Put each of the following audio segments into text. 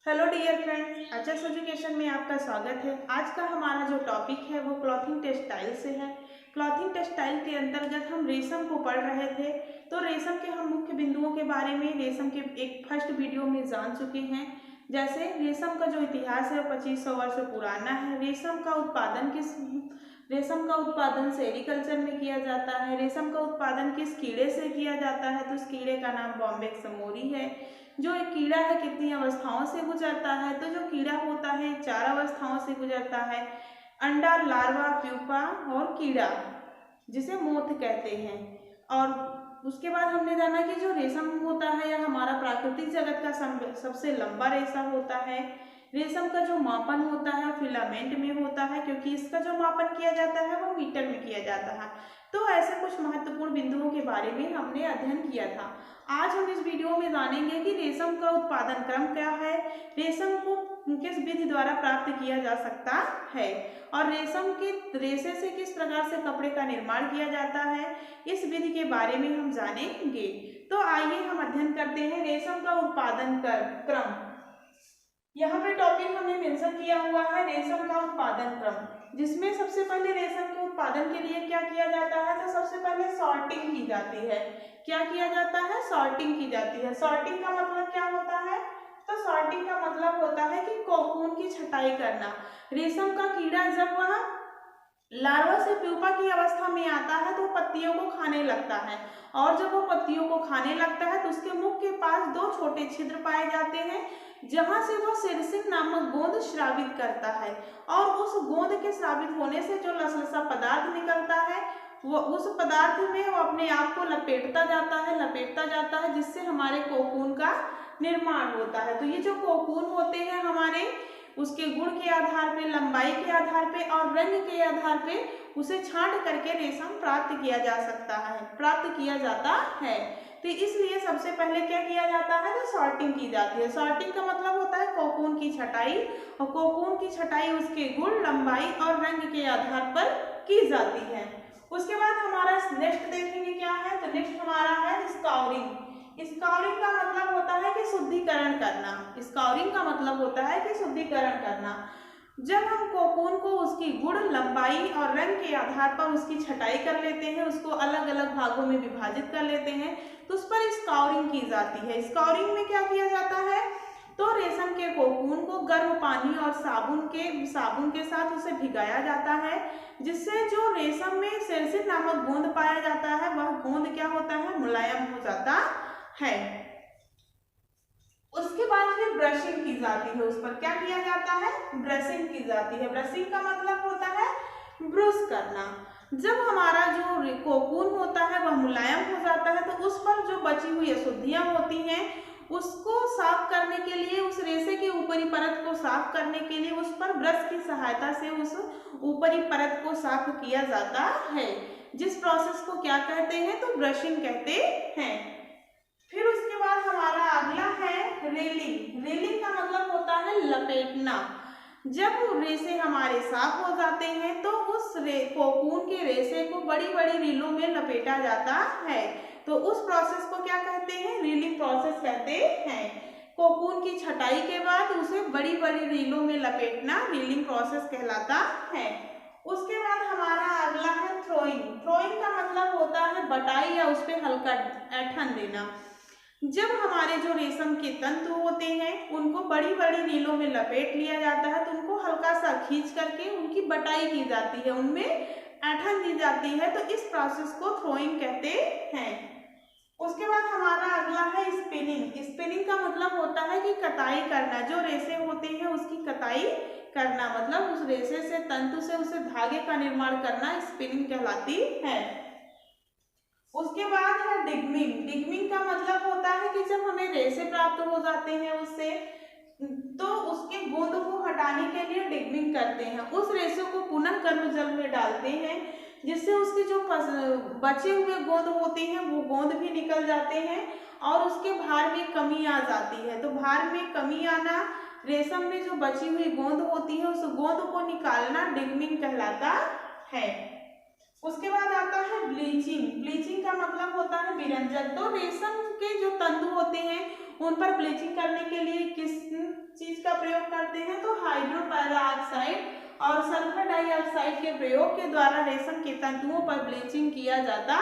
Hello dear friends, HS education में आपका स्वागत है। आज का हमारा जो टॉपिक है वो क्लॉथिंग टेक्सटाइल से है। क्लॉथिंग टेक्सटाइल के अंतर्गत हम रेशम को पढ़ रहे थे। तो रेशम के हम मुख्य बिंदुओं के बारे में रेशम के एक फर्स्ट वीडियो में जान चुके हैं। जैसे रेशम का जो इतिहास है वो 2500 वर्ष पुराना है। रेशम का उत्पादन सेरीकल्चर में किया जाता है। रेशम का उत्पादन किस कीड़े से किया जाता है? तो इस कीड़े का नाम बॉम्बेक्स मोरी है। जो एक कीड़ा है कितनी अवस्थाओं से गुजरता है? तो जो कीड़ा होता है 4 अवस्थाओं से गुजरता है: अंडा, लार्वा, प्यूपा और कीड़ा, जिसे मोथ कहते हैं। और उसके बाद हमने जाना कि जो रेशम होता है यह हमारा प्राकृतिक जगत का सबसे लंबा रेशा होता है। रेशम का जो मापन होता है फिलामेंट में होता है, क्योंकि इसका जो मापन किया जाता है वो मीटर में किया जाता है। तो ऐसे कुछ महत्वपूर्ण बिंदुओं के बारे में हमने अध्ययन किया था। आज हम इस वीडियो में जानेंगे कि रेशम का उत्पादन क्रम क्या है, रेशम को किस विधि द्वारा प्राप्त किया जा सकता है और रेशम के रेशे से किस प्रकार से कपड़े का निर्माण किया जाता है। इस विधि के बारे में हम जानेंगे। तो आइए हम अध्ययन करते हैं रेशम का उत्पादन क्रम। यहाँ पे टॉपिक हमने मेंशन किया हुआ है रेशम का उत्पादन क्रम, जिसमें सबसे पहले रेशम के उत्पादन के लिए क्या किया जाता है? तो सबसे पहले सॉर्टिंग की जाती है। क्या किया जाता है? सॉर्टिंग की जाती है। सॉर्टिंग का मतलब क्या होता है? तो सॉर्टिंग का मतलब होता है कि कोकून की छटाई करना। रेशम का कीड़ा जब वह लार्वा से प्यूपा की अवस्था में आता है तो पत्तियों को खाने लगता है, और जब वो पत्तियों को खाने लगता है तो उसके मुख के पास 2 छोटे छिद्र पाए जाते हैं, जहां से वह सेरसिन नामक गोंद स्रावित करता है। और उस गोंद के स्रावित होने से जो लसलसा पदार्थ निकलता है वो उस पदार्थ में वो अपने आप को लपेटता जाता है, जिससे हमारे कोकून का निर्माण होता है। तो ये जो कोकून होते हैं हमारे, उसके गुण के आधार पे, लंबाई के आधार पे और रंग के आधार पे उसे छांट करके रेशम प्राप्त किया जाता है। तो इसलिए सबसे पहले क्या किया जाता है? तो सॉर्टिंग की जाती है। सॉर्टिंग का मतलब होता है कोकून की छटाई, और कोकून की छटाई उसके गुण, लंबाई और रंग के आधार पर की जाती है। उसके बाद हमारा नेक्स्ट देखेंगे क्या है? तो नेक्स्ट हमारा है स्काउरिंग। स्काउरिंग का मतलब होता है कि शुद्धिकरण करना। स्काउरिंग का मतलब होता है कि शुद्धिकरण करना। जब हम कोकून को उसकी गुण, लंबाई और रंग के आधार पर उसकी छटाई कर लेते हैं, उसको अलग अलग भागों में विभाजित कर लेते हैं, तो उस पर स्काउरिंग की जाती है। स्काउरिंग में क्या किया जाता है? तो रेशम के कोकून को गर्म पानी और साबुन के साथ उसे भिगाया जाता है, जिससे जो रेशम में सेरसिन नामक गोंद पाया जाता है वह गोंद क्या होता है? मुलायम हो जाता है। उसके बाद फिर ब्रशिंग की जाती है। उस पर क्या किया जाता है? ब्रशिंग की जाती है। ब्रशिंग का मतलब होता है ब्रश करना। जब हमारा जो कोकून होता है वह मुलायम हो जाता है तो उस पर जो बची हुई अशुद्धियां होती हैं उसको साफ करने के लिए, उस रेशे की ऊपरी परत को साफ करने के लिए उस पर ब्रश की सहायता से उस ऊपरी परत को साफ किया जाता है, जिस प्रोसेस को क्या कहते हैं? तो ब्रशिंग कहते हैं। फिर उसके बाद हमारा अगला है रीलिंग। रीलिंग का मतलब होता है लपेटना। जब रेशे हमारे साफ हो जाते हैं तो उस कोकून के रेशे को बड़ी बड़ी रीलों में लपेटा जाता है, तो उस प्रोसेस को क्या कहते हैं? रीलिंग प्रोसेस कहते हैं। कोकून की छटाई के बाद उसे बड़ी बड़ी रीलों में लपेटना रीलिंग प्रोसेस कहलाता है। उसके बाद हमारा अगला है थ्रोइंग। थ्रोइंग का मतलब होता है बटाई या उस पर हल्का ऐंठन देना। जब हमारे जो रेशम के तंतु होते हैं उनको बड़ी बड़ी रीलों में लपेट लिया जाता है तो उनको हल्का सा खींच करके उनकी बटाई की जाती है, उनमें ऐंठन दी जाती है, तो इस प्रोसेस को थ्रोइंग कहते हैं। उसके बाद हमारा अगला है स्पिनिंग। स्पिनिंग का मतलब होता है कि कताई करना। जो रेशे होते हैं उसकी कताई करना, मतलब उस रेशे से, तंतु से उसे धागे का निर्माण करना स्पिनिंग कहलाती है। उसके बाद है डिगमिंग। डिगमिंग का मतलब होता है कि जब हमें रेशे प्राप्त हो जाते हैं उससे, तो उसके गोंद को हटाने के लिए डिगमिंग करते हैं। उस रेशे को पुनः गर्म जल में डालते हैं, जिससे उसके जो बचे हुए गोंद होते हैं वो गोंद भी निकल जाते हैं और उसके भार में कमी आ जाती है। तो भार में कमी आना, रेशम में जो बची हुई गोंद होती है उस गोंद को निकालना डिगमिंग कहलाता है। उसके बाद आता है ब्लीचिंग। ब्लीचिंग का मतलब होता है विरंजन। तो रेशम के जो तंतु होते हैं उन पर ब्लीचिंग करने के लिए किस चीज का प्रयोग करते हैं, तो हाइड्रोपेरोक्साइड और सल्फर डाइऑक्साइड के प्रयोग के द्वारा रेशम के तंतुओं पर ब्लीचिंग किया जाता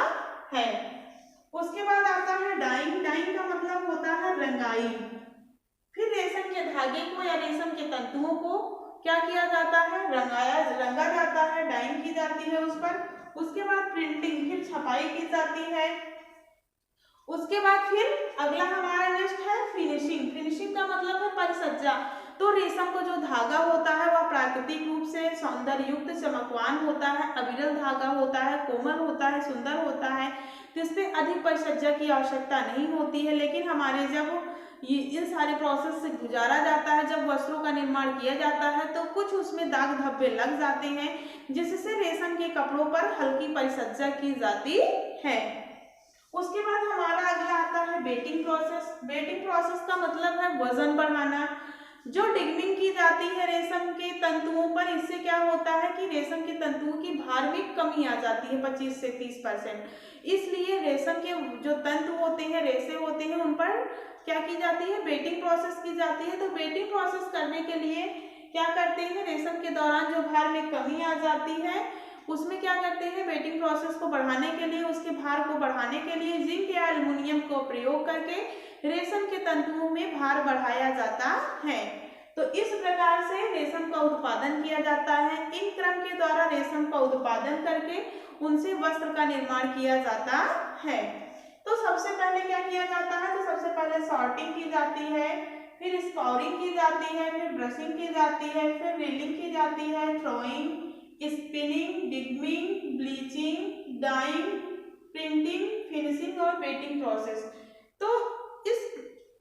है। उसके बाद आता है डाइंग। डाइंग का मतलब होता है रंगाई। फिर रेशम के धागे को या रेशम के तंतुओं को क्या किया जाता है, रंगा जाता है, डाइंग की जाती है उस पर। उसके बाद प्रिंटिंग, फिर छपाई की जाती है। उसके बाद फिर अगला हमारा नेक्स्ट है फिनिशिंग। फिनिशिंग का मतलब है परिसज्जा। तो रेशम को जो धागा होता है वह प्राकृतिक रूप से सौंदर्य युक्त चमकवान होता है, अविरल धागा होता है, कोमल होता है, सुंदर होता है, जिसपे अधिक परिसज्जा की आवश्यकता नहीं होती है। लेकिन हमारे जब ये इन सारे प्रोसेस से गुजारा जाता है, जब वस्त्रों का निर्माण किया जाता है, तो कुछ उसमें दाग धब्बे लग जाते हैं, जिससे रेशम के कपड़ों पर हल्की परिसज्जा की जाती है। उसके बाद हमारा अगला आता है बेटिंग प्रोसेस। बेटिंग प्रोसेस का मतलब है वजन बढ़ाना। जो डिगमिंग की जाती है रेशम के तंतुओं पर, इससे क्या होता है कि रेशम के तंतुओं की भार में कमी आ जाती है 25 से 30%। इसलिए रेशम के जो तंतु होते हैं, रेशे होते हैं, उन पर क्या की जाती है, बेटिंग प्रोसेस की जाती है। तो बेटिंग प्रोसेस करने के लिए क्या करते हैं, रेशम के दौरान जो भार में कमी आ जाती है उसमें क्या करते हैं, बेटिंग प्रोसेस को बढ़ाने के लिए, उसके भार को बढ़ाने के लिए जिंक या एल्युमिनियम को प्रयोग करके रेशम के तंतुओं में भार बढ़ाया जाता है। तो इस प्रकार से रेशम का उत्पादन किया जाता है। इन क्रम के द्वारा रेशम का उत्पादन करके उनसे वस्त्र का निर्माण किया जाता है। तो सबसे पहले क्या किया जाता है, तो सबसे पहले सॉर्टिंग की जाती है, फिर स्कॉरिंग की जाती है, फिर ब्रशिंग की जाती है, फिर रीलिंग की जाती है, throwing, spinning, degumming, bleaching, dyeing, printing, finishing और बेटिंग प्रोसेस। तो इस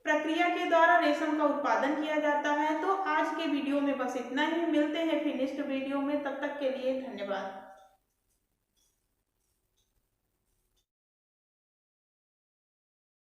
प्रक्रिया के द्वारा रेशम का उत्पादन किया जाता है। तो आज के वीडियो में बस इतना ही। मिलते हैं फिर नेक्स्ट वीडियो में, तब तक के लिए धन्यवाद।